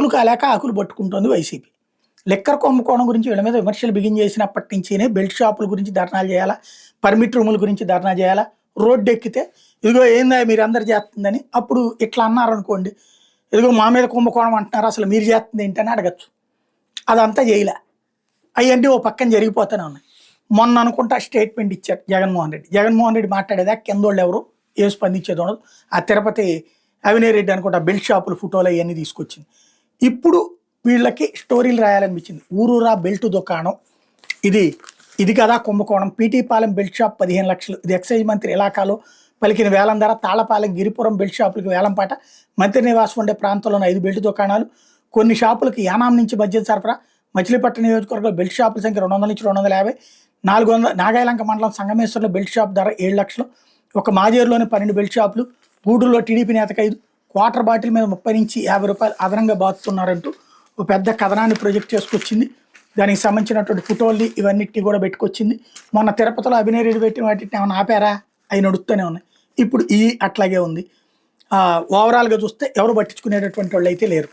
ఆకులు కాలేక ఆకులు పట్టుకుంటోంది YCP. Liquor కుంభకోణం గురించి వీళ్ళ మీద విమర్శలు బిగిన్ చేసినప్పటి నుంచినే బెల్ట్ షాపుల గురించి ధర్నాలు చేయాలా, పర్మిట్ రూముల గురించి ధర్నా చేయాలా, రోడ్డు ఎక్కితే ఇదిగో ఏందా మీరు అందరు చేస్తుందని అప్పుడు ఇట్లా అన్నారనుకోండి, ఇదిగో మా మీద కుంభకోణం అంటున్నారు అసలు మీరు చేస్తుంది ఏంటని అడగచ్చు. అదంతా చేయలే. అవన్నీ ఓ పక్కన జరిగిపోతూనే ఉన్నాయి. మొన్న అనుకుంటా స్టేట్మెంట్ ఇచ్చారు జగన్మోహన్ రెడ్డి. జగన్మోహన్ రెడ్డి మాట్లాడేదా కిందోళ్ళు ఎవరు ఏ స్పందించేది ఉండదు. ఆ తిరుపతి అవినయ్ రెడ్డి అనుకుంటా బెల్ట్ షాపులు ఫోటోలు అవన్నీ తీసుకొచ్చింది. ఇప్పుడు వీళ్ళకి స్టోరీలు రాయాలనిపించింది. ఊరూరా బెల్ట్ దుకాణం ఇది కదా కుంభకోణం. పీటీ పాలెం బెల్ట్ షాప్ 15 లక్షలు. ఇది ఎక్సైజ్ మంత్రి ఇలాకాలో పలికిన వేలం ధర. తాళపాలెం గిరిపురం బెల్ట్ షాపులకు వేలంపాట. మంత్రి నివాసం ఉండే ప్రాంతంలోని 5 బెల్ట్ దుకాణాలు. కొన్ని షాపులకి యానాం నుంచి మద్యం సరఫరా. మచిలీపట్నం నియోజకవర్గంలో బెల్ట్ షాపుల సంఖ్య 200 నుంచి 250. 400 నాగాయలంక మండలం సంగమేశ్వరంలో బెల్ట్ షాప్ ధర 7 లక్షలు. ఒక మాజేరులోని 12 బెల్ట్ షాపులు. గూడూరులో టీడీపీ నేతకు 5. క్వార్టర్ బాటిల్ మీద 30 నుంచి 50 రూపాయలు అదనంగా బాతుతున్నారంటూ ఒక పెద్ద కథనాన్ని ప్రొజెక్ట్ చేసుకొచ్చింది. దానికి సంబంధించినటువంటి ఫోటోల్ని ఇవన్నిటిని కూడా పెట్టుకొచ్చింది. మొన్న తిరుపతిలో అభినయ్ రెడ్డి పెట్టిన వాటిని ఏమైనా ఆపారా? అవి నడుస్తూనే ఉన్నాయి. ఇప్పుడు అట్లాగే ఉంది. ఓవరాల్గా చూస్తే ఎవరు పట్టించుకునేటటువంటి వాళ్ళు అయితే లేరు.